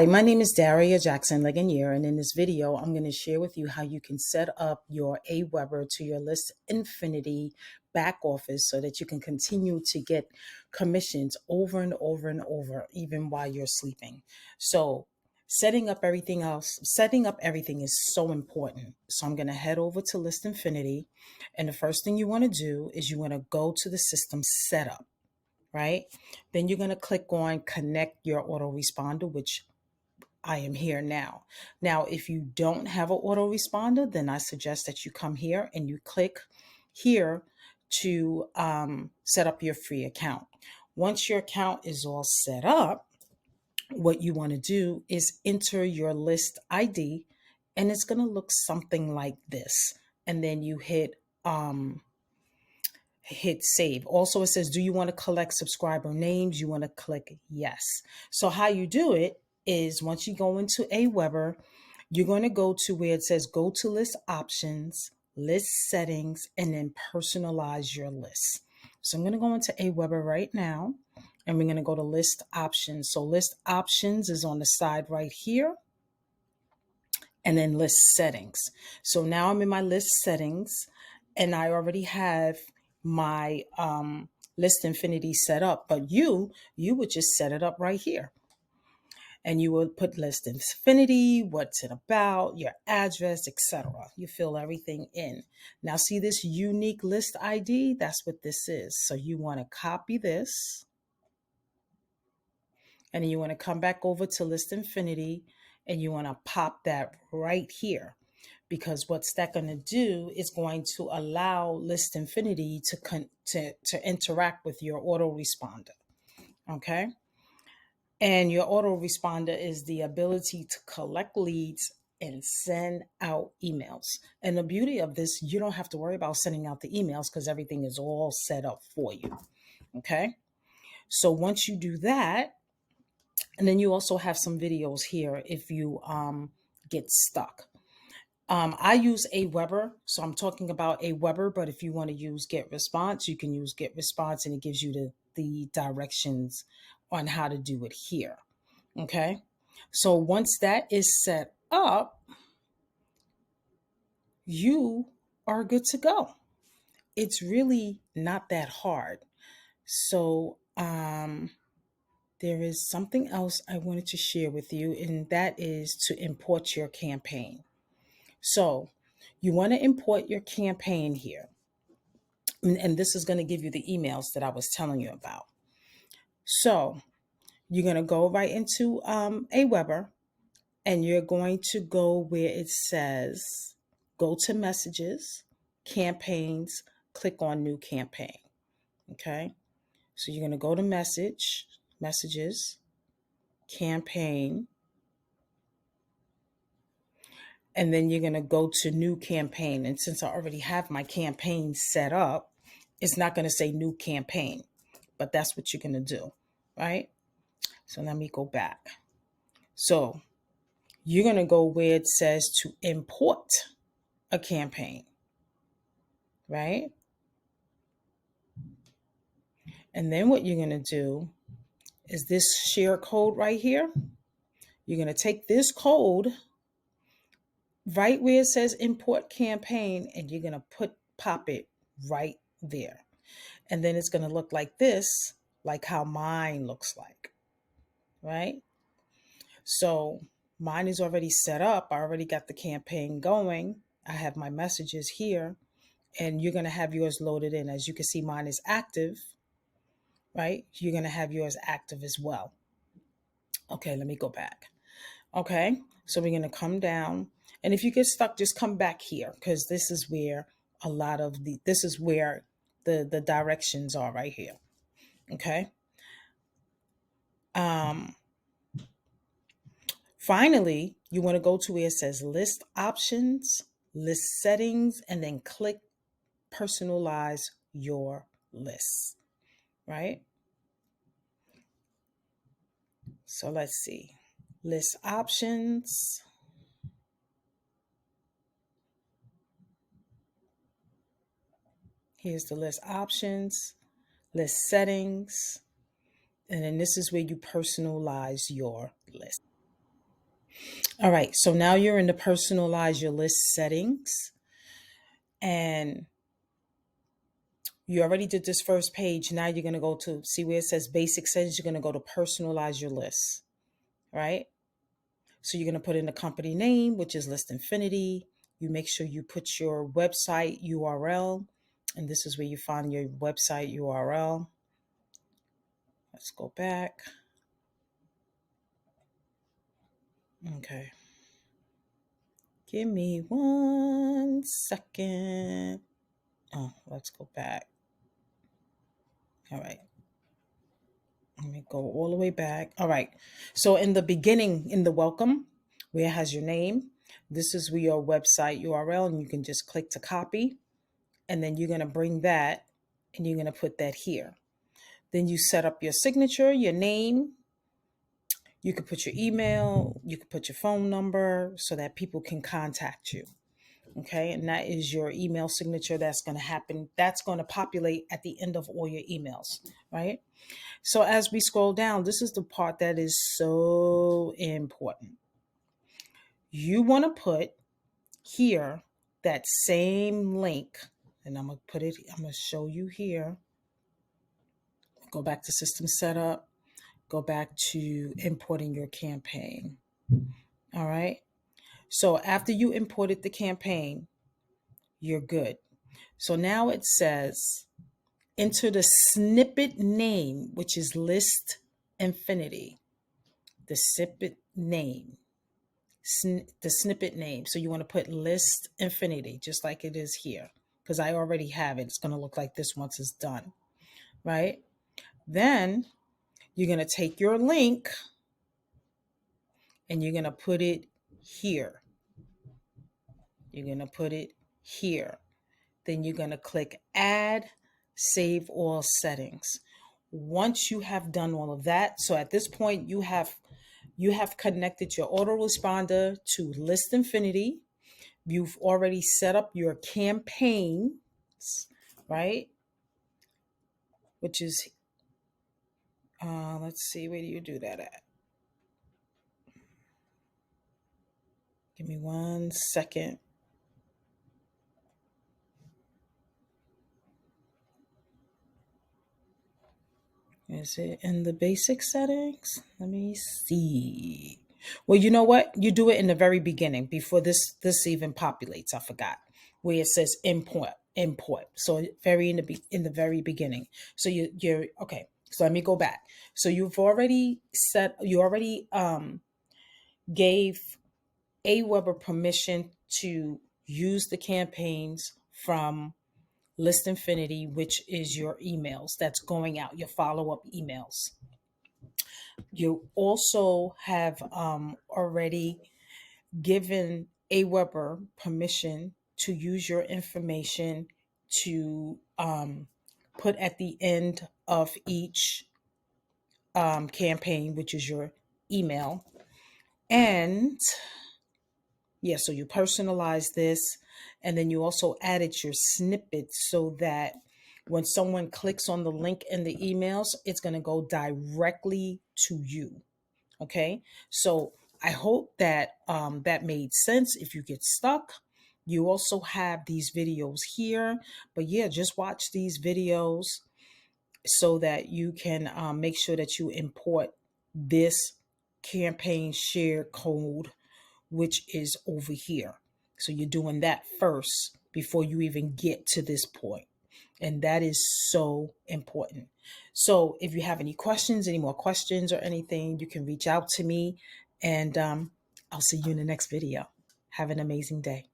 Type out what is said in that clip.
Hi, my name is Daria Jackson-Leganier, and in this video, I'm going to share with you how you can set up your Aweber to your List Infinity back office so that you can continue to get commissions over and over and over, even while you're sleeping. So setting up everything is so important. So I'm going to head over to List Infinity, and the first thing you want to do is you want to go to the system setup. Right? Then you're going to click on connect your autoresponder, which I am here now. Now, if you don't have an autoresponder, then I suggest that you come here and you click here to set up your free account. Once your account is all set up, what you want to do is enter your list ID, and it's going to look something like this. And then you hit save. Also, it says, do you want to collect subscriber names? You want to click yes. So how you do it is once you go into Aweber, you're going to go to where it says go to list options, list settings, and then personalize your list. So I'm going to go into Aweber right now, and we're going to go to list options. So list options is on the side right here, and then list settings. So now I'm in my list settings, and I already have my List Infinity set up, but you would just set it up right here. And you would put List Infinity, what's it about, your address, etc. You fill everything in. Now see this unique list ID? That's what this is. So you want to copy this, and then you want to come back over to List Infinity, and you want to pop that right here. Because what's that going to do is going to allow List Infinity to interact with your autoresponder, okay? And your autoresponder is the ability to collect leads and send out emails. And the beauty of this, you don't have to worry about sending out the emails because everything is all set up for you, okay? So once you do that, and then you also have some videos here if you get stuck. I use Aweber, so I'm talking about Aweber, but if you want to use Get Response, you can use Get Response, and it gives you the directions on how to do it here. Okay, so once that is set up, you are good to go. It's really not that hard. So there is something else I wanted to share with you, and that is to import your campaign. So you want to import your campaign here. And this is going to give you the emails that I was telling you about. So you're going to go right into Aweber, and you're going to go where it says, go to messages, campaigns, click on new campaign. Okay. So you're going to go to messages, campaign, and then you're going to go to new campaign. And since I already have my campaign set up, it's not going to say new campaign, but that's what you're going to do, right? So let me go back. So you're going to go where it says to import a campaign, right? And then what you're going to do is this share code right here. You're going to take this code right where it says import campaign, and you're going to pop it right there. And then it's going to look like this, like how mine looks like, right? So mine is already set up. I already got the campaign going. I have my messages here, and you're going to have yours loaded in. As you can see, mine is active, right? You're going to have yours active as well. Okay, let me go back. Okay, so we're going to come down. And if you get stuck, just come back here, because this is where the directions are right here. Okay. Finally, you want to go to where it says list options, list settings, and then click personalize your list, right? So let's see, list options. Here's the list options, list settings, and then this is where you personalize your list. All right, so now you're in the personalize your list settings, and you already did this first page. Now you're going to go to see where it says basic settings. You're going to go to personalize your list, right? So you're going to put in the company name, which is List Infinity. You make sure you put your website URL, and this is where you find your website URL. Let's go back. Okay. Give me 1 second. Oh, let's go back. All right. Let me go all the way back. All right. So in the beginning, in the welcome, where it has your name, this is where your website URL, and you can just click to copy. And then you're going to bring that and you're going to put that here. Then you set up your signature, your name. You could put your email, you could put your phone number so that people can contact you. Okay. And that is your email signature. That's going to happen. That's going to populate at the end of all your emails, right? So as we scroll down, this is the part that is so important. You want to put here that same link, and I'm going to show you here. Go back to system setup, go back to importing your campaign. All right. So after you imported the campaign, you're good. So now it says enter the snippet name, which is List Infinity. The snippet name. The snippet name. So you want to put List Infinity, just like it is here, because I already have it. It's going to look like this once it's done, right? Then you're going to take your link and you're going to put it here. You're going to put it here. Then you're going to click Add, Save All Settings. Once you have done all of that, so at this point you have connected your autoresponder to List Infinity. You've already set up your campaigns, right? Which is, let's see, where do you do that at? Give me 1 second. Is it in the basic settings? Let me see. Well, you know what? You do it in the very beginning before this even populates. I forgot where it says import. So very in the very beginning. So you're okay. So let me go back. So you already gave Aweber permission to use the campaigns from List Infinity, which is your emails that's going out, your follow-up emails. You also have already given Aweber permission to use your information to put at the end of each campaign, which is your email. And yeah, so you personalize this, and then you also added your snippets so that when someone clicks on the link in the emails, it's going to go directly to you. Okay, so I hope that that made sense. If you get stuck, you also have these videos here. But yeah, just watch these videos so that you can make sure that you import this campaign share code, which is over here. So you're doing that first before you even get to this point. And that is so important. So if you have any questions, any more questions or anything, you can reach out to me, and I'll see you in the next video. Have an amazing day.